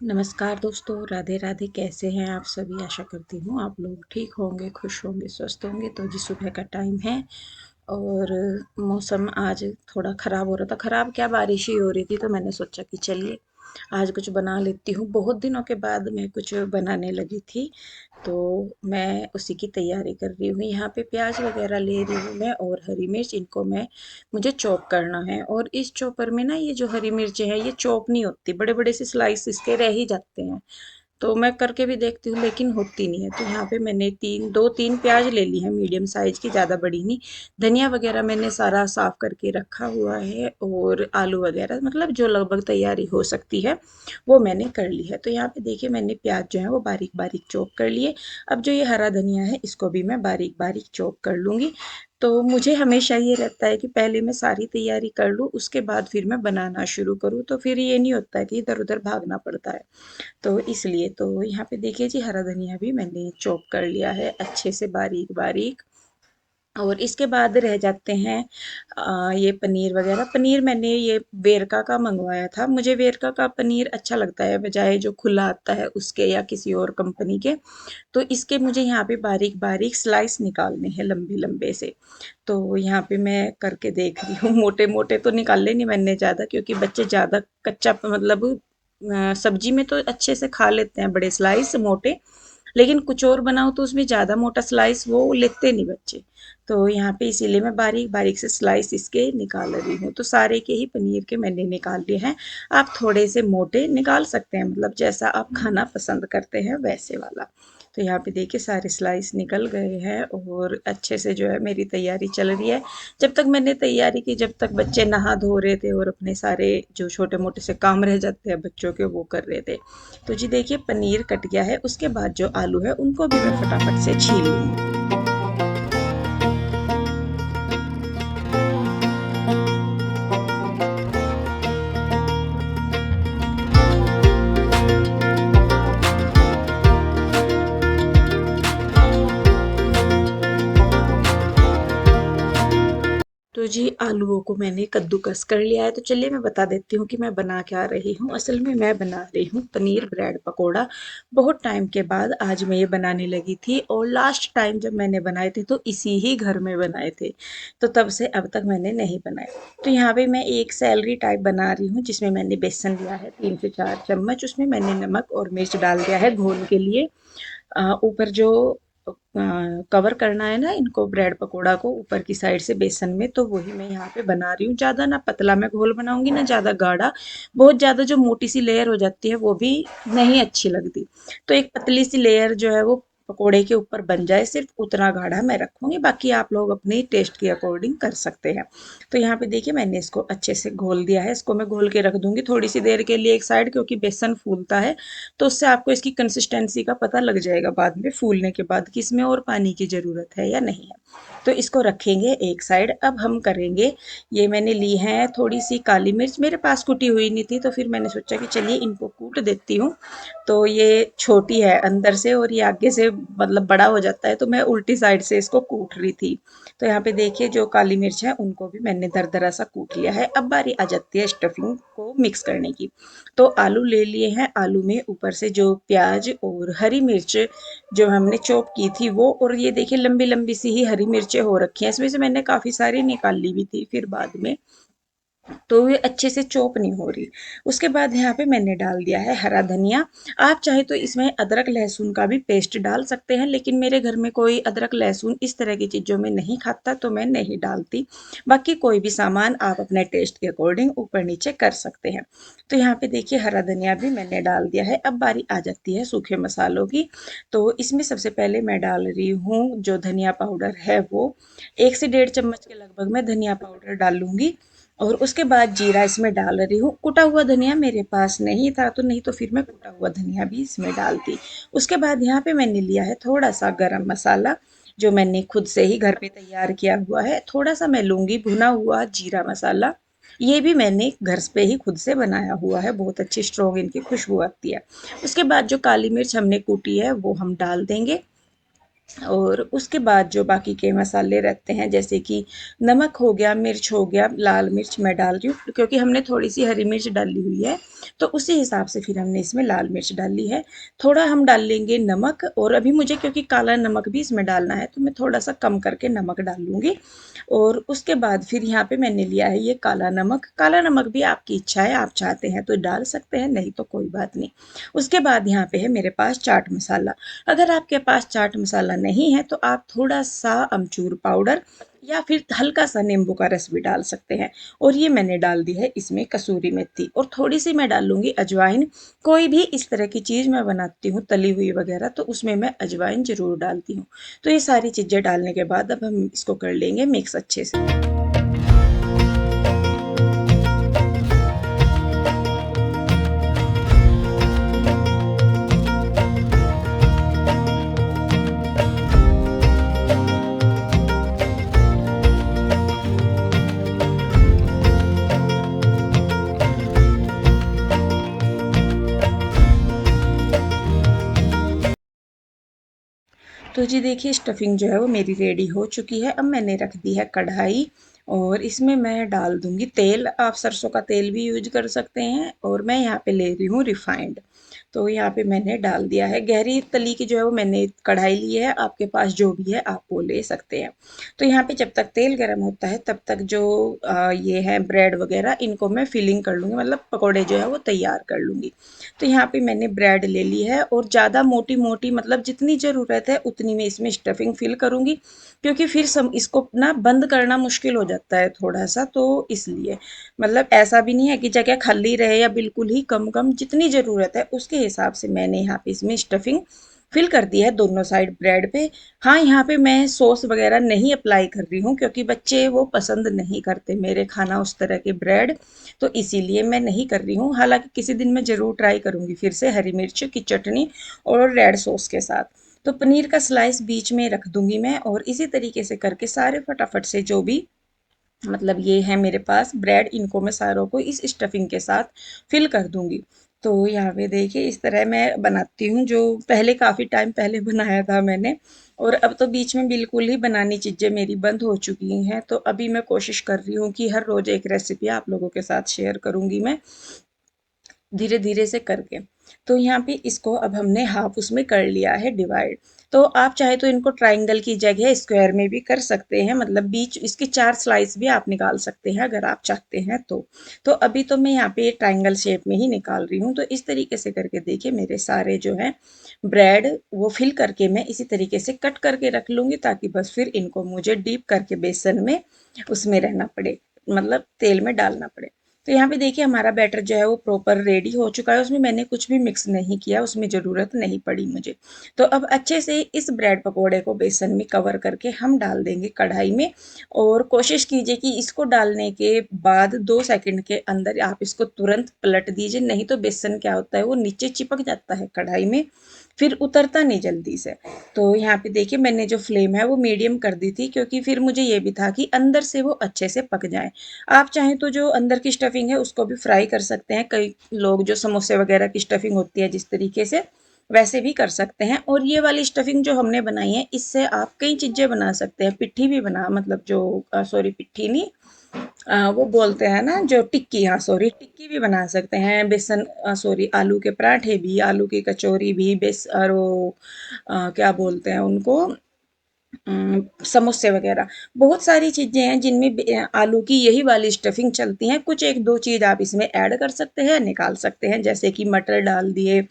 नमस्कार दोस्तों, राधे राधे। कैसे हैं आप सभी? आशा करती हूँ आप लोग ठीक होंगे, खुश होंगे, स्वस्थ होंगे। तो जी सुबह का टाइम है और मौसम आज थोड़ा ख़राब हो रहा था। ख़राब क्या, बारिश ही हो रही थी। तो मैंने सोचा कि चलिए आज कुछ बना लेती हूँ। बहुत दिनों के बाद मैं कुछ बनाने लगी थी, तो मैं उसी की तैयारी कर रही हूँ। यहाँ पे प्याज वगैरह ले रही हूँ मैं और हरी मिर्च। इनको मुझे चॉप करना है। और इस चॉपर में ना, ये जो हरी मिर्च है ये चॉप नहीं होती, बड़े बड़े से स्लाइस इसके रह ही जाते हैं। तो मैं करके भी देखती हूँ लेकिन होती नहीं है। तो यहाँ पे मैंने दो तीन प्याज ले ली है, मीडियम साइज की, ज़्यादा बड़ी नहीं। धनिया वगैरह मैंने सारा साफ करके रखा हुआ है और आलू वगैरह, मतलब जो लगभग तैयारी हो सकती है वो मैंने कर ली है। तो यहाँ पे देखिए मैंने प्याज जो है वो बारीक बारीक चॉप कर लिए। अब जो ये हरा धनिया है इसको भी मैं बारीक बारीक चॉप कर लूँगी। तो मुझे हमेशा ये रहता है कि पहले मैं सारी तैयारी कर लूँ, उसके बाद फिर मैं बनाना शुरू करूँ। तो फिर ये नहीं होता है कि इधर उधर भागना पड़ता है। तो इसलिए तो यहाँ पे देखिए जी, हरा धनिया भी मैंने चॉप कर लिया है अच्छे से बारीक बारीक। और इसके बाद रह जाते हैं ये पनीर वगैरह। पनीर मैंने ये वेरका का मंगवाया था। मुझे वेरका का पनीर अच्छा लगता है बजाय जो खुला आता है उसके या किसी और कंपनी के। तो इसके मुझे यहाँ पे बारीक बारीक स्लाइस निकालने हैं, लंबे लंबे से। तो यहाँ पे मैं करके देख रही हूँ। मोटे मोटे तो निकाले नहीं मैंने ज़्यादा, क्योंकि बच्चे ज़्यादा कच्चा मतलब सब्जी में तो अच्छे से खा लेते हैं बड़े स्लाइस मोटे, लेकिन कुछ और बनाओ तो उसमें ज़्यादा मोटा स्लाइस वो लेते नहीं बच्चे। तो यहाँ पे इसीलिए मैं बारीक बारीक से स्लाइस इसके निकाल रही हूँ। तो सारे के ही पनीर के मैंने निकाल लिए हैं। आप थोड़े से मोटे निकाल सकते हैं, मतलब जैसा आप खाना पसंद करते हैं वैसे वाला। तो यहाँ पे देखिए सारे स्लाइस निकल गए हैं और अच्छे से जो है मेरी तैयारी चल रही है। जब तक मैंने तैयारी की, जब तक बच्चे नहा धो रहे थे और अपने सारे जो छोटे मोटे से काम रह जाते हैं बच्चों के वो कर रहे थे। तो जी देखिए पनीर कट गया है। उसके बाद जो आलू है उनको भी मैं फटाफट से छील लूँगी। तो जी आलूओं को मैंने कद्दूकस कर लिया है। तो चलिए मैं बता देती हूँ कि मैं बना क्या रही हूँ। असल में मैं बना रही हूँ पनीर ब्रेड पकोड़ा। बहुत टाइम के बाद आज मैं ये बनाने लगी थी, और लास्ट टाइम जब मैंने बनाए थे तो इसी ही घर में बनाए थे। तो तब से अब तक मैंने नहीं बनाए। तो यहाँ पे मैं एक सैलरी टाइप बना रही हूँ, जिसमें मैंने बेसन लिया है 3 से 4 चम्मच। उसमें मैंने नमक और मिर्च डाल दिया है घोल के लिए। ऊपर जो कवर करना है ना इनको, ब्रेड पकोड़ा को ऊपर की साइड से बेसन में, तो वही मैं यहाँ पे बना रही हूँ। ज़्यादा ना पतला मैं घोल बनाऊंगी ना ज़्यादा गाढ़ा। बहुत ज़्यादा जो मोटी सी लेयर हो जाती है वो भी नहीं अच्छी लगती। तो एक पतली सी लेयर जो है वो पकोड़े के ऊपर बन जाए, सिर्फ उतना गाढ़ा मैं रखूंगी। बाकी आप लोग अपने टेस्ट के अकॉर्डिंग कर सकते हैं। तो यहाँ पे देखिए मैंने इसको अच्छे से घोल दिया है। इसको मैं घोल के रख दूंगी थोड़ी सी देर के लिए एक साइड, क्योंकि बेसन फूलता है। तो उससे आपको इसकी कंसिस्टेंसी का पता लग जाएगा बाद में फूलने के बाद कि इसमें और पानी की ज़रूरत है या नहीं है। तो इसको रखेंगे एक साइड। अब हम करेंगे, ये मैंने ली है थोड़ी सी काली मिर्च, मेरे पास कुटी हुई नहीं थी तो फिर मैंने सोचा कि चलिए इनको कूट देती हूँ। तो ये छोटी है अंदर से और ये आगे से मतलब बड़ा हो जाता है, तो मैं उल्टी साइड से इसको कूट रही थी। तो यहाँ पे देखिए जो काली मिर्च है उनको भी मैंने दरदरा सा कूट लिया है। अब बारी आ जाती है स्टफिंग को मिक्स करने की। तो आलू ले लिए हैं। आलू में ऊपर से जो प्याज और हरी मिर्च जो हमने चॉप की थी वो, और ये देखिए लंबी लंबी सी ही हरी मिर्चें हो रखी हैं। इसमें से मैंने काफ़ी सारी निकाल ली भी थी फिर बाद में, तो ये अच्छे से चॉप नहीं हो रही। उसके बाद यहाँ पे मैंने डाल दिया है हरा धनिया। आप चाहे तो इसमें अदरक लहसुन का भी पेस्ट डाल सकते हैं, लेकिन मेरे घर में कोई अदरक लहसुन इस तरह की चीज़ों में नहीं खाता तो मैं नहीं डालती। बाकी कोई भी सामान आप अपने टेस्ट के अकॉर्डिंग ऊपर नीचे कर सकते हैं। तो यहाँ पे देखिए हरा धनिया भी मैंने डाल दिया है। अब बारी आ जाती है सूखे मसालों की। तो इसमें सबसे पहले मैं डाल रही हूँ जो धनिया पाउडर है वो, 1 से 1.5 चम्मच के लगभग मैं धनिया पाउडर डालूंगी। और उसके बाद जीरा इसमें डाल रही हूँ। कुटा हुआ धनिया मेरे पास नहीं था, तो नहीं तो फिर मैं कुटा हुआ धनिया भी इसमें डालती। उसके बाद यहाँ पे मैंने लिया है थोड़ा सा गरम मसाला, जो मैंने खुद से ही घर पे तैयार किया हुआ है। थोड़ा सा मैं लूँगी भुना हुआ जीरा मसाला। ये भी मैंने घर पे ही खुद से बनाया हुआ है, बहुत अच्छी स्ट्रॉन्ग इनकी खुशबू आती है। उसके बाद जो काली मिर्च हमने कूटी है वो हम डाल देंगे। और उसके बाद जो बाकी के मसाले रहते हैं, जैसे कि नमक हो गया, मिर्च हो गया, लाल मिर्च मैं डाल रही हूँ क्योंकि हमने थोड़ी सी हरी मिर्च डाली हुई है, तो उसी हिसाब से फिर हमने इसमें लाल मिर्च डाली है। थोड़ा हम डाल लेंगे नमक, और अभी मुझे क्योंकि काला नमक भी इसमें डालना है तो मैं थोड़ा सा कम करके नमक डाल लूँगी। और उसके बाद फिर यहाँ पे मैंने लिया है ये काला नमक। काला नमक भी आपकी इच्छा है, आप चाहते हैं तो डाल सकते हैं, नहीं तो कोई बात नहीं। उसके बाद यहाँ पे है मेरे पास चाट मसाला। अगर आपके पास चाट मसाला नहीं है तो आप थोड़ा सा अमचूर पाउडर या फिर हल्का सा नींबू का रस भी डाल सकते हैं। और ये मैंने डाल दी है इसमें कसूरी मेथी, और थोड़ी सी मैं डाल लूँगी अजवाइन। कोई भी इस तरह की चीज़ मैं बनाती हूँ तली हुई वगैरह, तो उसमें मैं अजवाइन ज़रूर डालती हूँ। तो ये सारी चीज़ें डालने के बाद अब हम इसको कर लेंगे मिक्स अच्छे से। तो जी देखिए, स्टफिंग जो है वो मेरी रेडी हो चुकी है। अब मैंने रख दी है कढ़ाई, और इसमें मैं डाल दूंगी तेल। आप सरसों का तेल भी यूज कर सकते हैं, और मैं यहाँ पे ले रही हूँ रिफाइंड। तो यहाँ पे मैंने डाल दिया है। गहरी तली की जो है वो मैंने कढ़ाई ली है, आपके पास जो भी है आप वो ले सकते हैं। तो यहाँ पे जब तक तेल गर्म होता है तब तक जो ये है ब्रेड वगैरह, इनको मैं फिलिंग कर लूँगी, मतलब पकौड़े जो है वो तैयार कर लूँगी। तो यहाँ पे मैंने ब्रेड ले ली है, और ज़्यादा मोटी मोटी, मतलब जितनी ज़रूरत है उतनी मैं इसमें स्टफिंग फिल करूँगी, क्योंकि फिर सम इसको ना बंद करना मुश्किल हो जाता है थोड़ा सा, तो इसलिए। मतलब ऐसा भी नहीं है कि जगह खाली रहे या बिल्कुल ही कम कम, जितनी ज़रूरत है उसके हिसाब से मैंने यहाँ पे इसमें स्टफिंग फिल कर दी है दोनों साइड ब्रेड पे। हाँ, यहाँ पे मैं सॉस वगैरह नहीं अप्लाई कर रही हूँ, क्योंकि बच्चे वो पसंद नहीं करते मेरे खाना उस तरह के ब्रेड, तो इसीलिए मैं नहीं कर रही हूँ। हालांकि किसी दिन मैं ज़रूर ट्राई करूँगी फिर से हरी मिर्च की चटनी और रेड सॉस के साथ। तो पनीर का स्लाइस बीच में रख दूंगी मैं, और इसी तरीके से करके सारे फटाफट से जो भी, मतलब ये है मेरे पास ब्रेड, इनको मैं सारों को इस स्टफिंग के साथ फिल कर दूंगी। तो यहाँ पे देखिए इस तरह मैं बनाती हूँ, जो पहले काफ़ी टाइम पहले बनाया था मैंने, और अब तो बीच में बिल्कुल ही बनानी चीज़ें मेरी बंद हो चुकी हैं। तो अभी मैं कोशिश कर रही हूँ कि हर रोज़ एक रेसिपी आप लोगों के साथ शेयर करूँगी मैं, धीरे धीरे से करके। तो यहाँ पे इसको अब हमने हाफ उसमें कर लिया है डिवाइड। तो आप चाहे तो इनको ट्रायंगल की जगह स्क्वायर में भी कर सकते हैं, मतलब बीच इसके 4 स्लाइस भी आप निकाल सकते हैं अगर आप चाहते हैं तो। तो अभी तो मैं यहाँ पे ट्रायंगल शेप में ही निकाल रही हूँ। तो इस तरीके से करके देखिए मेरे सारे जो है ब्रेड वो फिल करके मैं इसी तरीके से कट करके रख लूँगी, ताकि बस फिर इनको मुझे डीप करके बेसन में उसमें रहना पड़े, मतलब तेल में डालना पड़े। तो यहाँ पे देखिए हमारा बैटर जो है वो प्रॉपर रेडी हो चुका है, उसमें मैंने कुछ भी मिक्स नहीं किया, उसमें ज़रूरत नहीं पड़ी मुझे। तो अब अच्छे से इस ब्रेड पकोड़े को बेसन में कवर करके हम डाल देंगे कढ़ाई में, और कोशिश कीजिए कि इसको डालने के बाद 2 सेकंड के अंदर आप इसको तुरंत पलट दीजिए, नहीं तो बेसन क्या होता है वो नीचे चिपक जाता है कढ़ाई में, फिर उतरता नहीं जल्दी से। तो यहाँ पे देखिए मैंने जो फ्लेम है वो मीडियम कर दी थी, क्योंकि फिर मुझे ये भी था कि अंदर से वो अच्छे से पक जाए। आप चाहें तो जो अंदर की स्टफिंग है उसको भी फ्राई कर सकते हैं, कई लोग जो समोसे वगैरह की स्टफिंग होती है जिस तरीके से, वैसे भी कर सकते हैं। और ये वाली स्टफिंग जो हमने बनाई है इससे आप कई चीज़ें बना सकते हैं, पिट्ठी भी बना, मतलब जो सॉरी पिट्ठी नहीं, वो बोलते हैं ना जो टिक्की, हाँ सॉरी टिक्की भी बना सकते हैं, बेसन सॉरी आलू के पराठे भी, आलू की कचौरी भी, बेस और वो क्या बोलते हैं उनको, समोसे वगैरह। बहुत सारी चीज़ें हैं जिनमें आलू की यही वाली स्टफिंग चलती हैं। कुछ एक दो चीज़ आप इसमें ऐड कर सकते हैं, निकाल सकते हैं, जैसे कि मटर डाल दिए,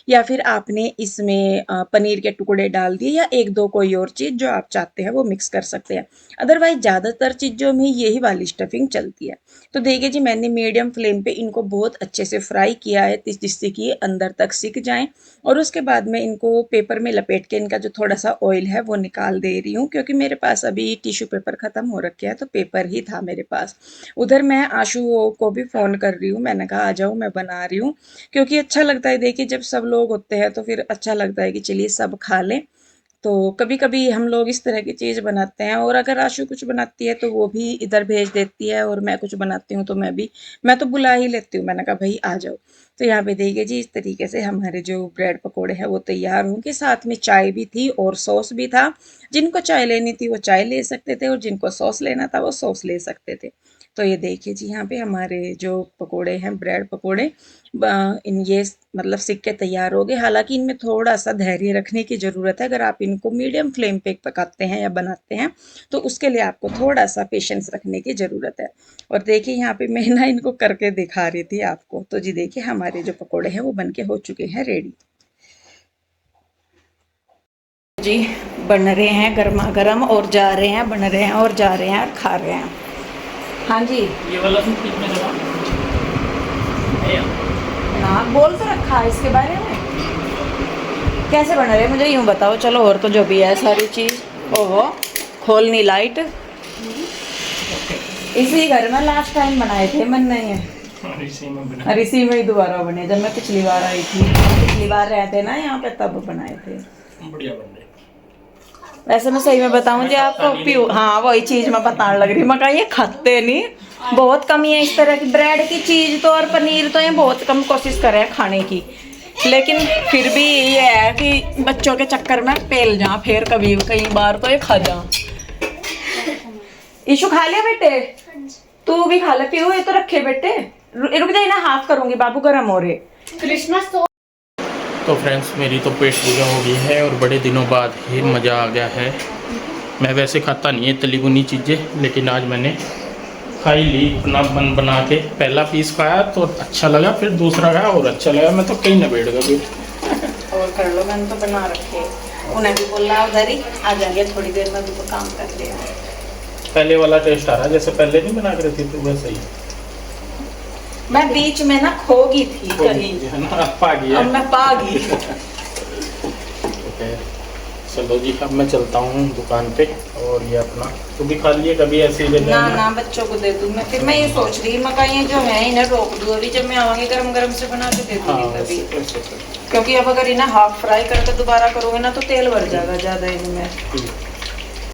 या फिर आपने इसमें पनीर के टुकड़े डाल दिए, या एक दो कोई और चीज़ जो आप चाहते हैं वो मिक्स कर सकते हैं। अदरवाइज ज़्यादातर चीज़ों में यही वाली स्टफिंग चलती है। तो देखिए जी मैंने मीडियम फ्लेम पे इनको बहुत अच्छे से फ्राई किया है, जिससे कि ये अंदर तक सिक जाएं। और उसके बाद मैं इनको पेपर में लपेट के इनका जो थोड़ा सा ऑयल है वो निकाल दे रही हूँ, क्योंकि मेरे पास अभी टिश्यू पेपर ख़त्म हो रखे हैं, तो पेपर ही था मेरे पास। उधर मैं आशु को भी फ़ोन कर रही हूँ, मैंने कहा आ जाओ मैं बना रही हूँ, क्योंकि अच्छा लगता है देखिए जब सब लोग होते हैं तो फिर अच्छा लगता है कि चलिए सब खा लें। तो कभी कभी हम लोग इस तरह की चीज़ बनाते हैं। और अगर आशु कुछ बनाती है तो वो भी इधर भेज देती है, और मैं कुछ बनाती हूँ तो मैं तो बुला ही लेती हूँ, मैंने कहा भाई आ जाओ। तो यहाँ पे देखिए जी, इस तरीके से हमारे जो ब्रेड पकोड़े हैं वो तैयार होंगे। साथ में चाय भी थी और सॉस भी था। जिनको चाय लेनी थी वो चाय ले सकते थे, और जिनको सॉस लेना था वो सॉस ले सकते थे। तो ये देखिए जी, यहाँ पे हमारे जो पकोड़े हैं, ब्रेड पकोड़े, इन ये मतलब सिक के तैयार हो गए। हालांकि इनमें थोड़ा सा धैर्य रखने की ज़रूरत है। अगर आप इनको मीडियम फ्लेम पे पकाते हैं या बनाते हैं तो उसके लिए आपको थोड़ा सा पेशेंस रखने की ज़रूरत है। और देखिए यहाँ पे मैं ना इनको करके दिखा रही थी आपको। तो जी देखिए, हमारे जो पकोड़े हैं वो बन के हो चुके हैं रेडी जी। बन रहे हैं गर्मा गर्म, और जा रहे हैं, बन रहे हैं और जा रहे हैं और खा रहे हैं। हाँ जी, ये वाला सूप कितने का है? ना बोल तो रखा है इसके बारे में। कैसे बन रहे हैं मुझे यूँ बताओ। चलो, और तो जो भी है सारी चीज़। ओहो, खोलनी लाइट। इसी घर में लास्ट टाइम बनाए थे, मन नहीं है। और इसी में ही दोबारा बने, जब मैं पिछली बार आई थी। पिछली बार रहते ना यहाँ पे, तब बनाए थे। बढ़िया बन रहे। वैसे मैं सही में बताऊं जी आपको, प्यू हाँ वही चीज मैं बताने लग रही। मैं कहा ये खाते नहीं, बहुत कमी है इस तरह की ब्रेड की चीज तो, और पनीर तो ये बहुत कम कोशिश कर रहे हैं खाने की। लेकिन फिर भी ये है कि बच्चों के चक्कर में पेल जा, फिर कभी कई बार तो ये खा जा। ईशु खा लिया बेटे, तू भी खा ले। प्यू ये तो रखे बेटे, रुक जाए ना, हाफ करूंगी बाबू, गर्म हो रहे। क्रिसमस तो फ्रेंड्स, मेरी तो पेट पूजा हो गई है और बड़े दिनों बाद ही मज़ा आ गया है। मैं वैसे खाता नहीं है तली भुनी चीज़ें, लेकिन आज मैंने खाई ली अपना मन बना के। पहला पीस खाया तो अच्छा लगा, फिर दूसरा खाया और अच्छा लगा। मैं तो कहीं ना बैठ गया फिर। और कर लो, मैंने तो बना रखे। उन्हें भी बोला उधर ही आ जाएंगे थोड़ी देर में, भी तो काम कर लिया। पहले वाला टेस्ट आ रहा है, जैसे पहले नहीं बना के रखी थी वैसे ही। मैं बीच में ना खो गई थी कहीं, है ना, पा गई अब मैं पा गई। ओके, चलो जी, अब मैं चलता हूँ दुकान पे। और ये अपना तो भी खा लिए, कभी ऐसे ही ना ना बच्चों को दे दूँ मैं। फिर मैं ये सोच रही मैं कहीं ये जो है इन्हें रोक दूँ, अभी जब मैं आवांगी गरम गरम से बना के दे दूँगी तभी। क्योंकि अब अगर इन्हें हाफ फ्राई करके दोबारा करोगे ना तो तेल भर जाएगा ज़्यादा इनमें।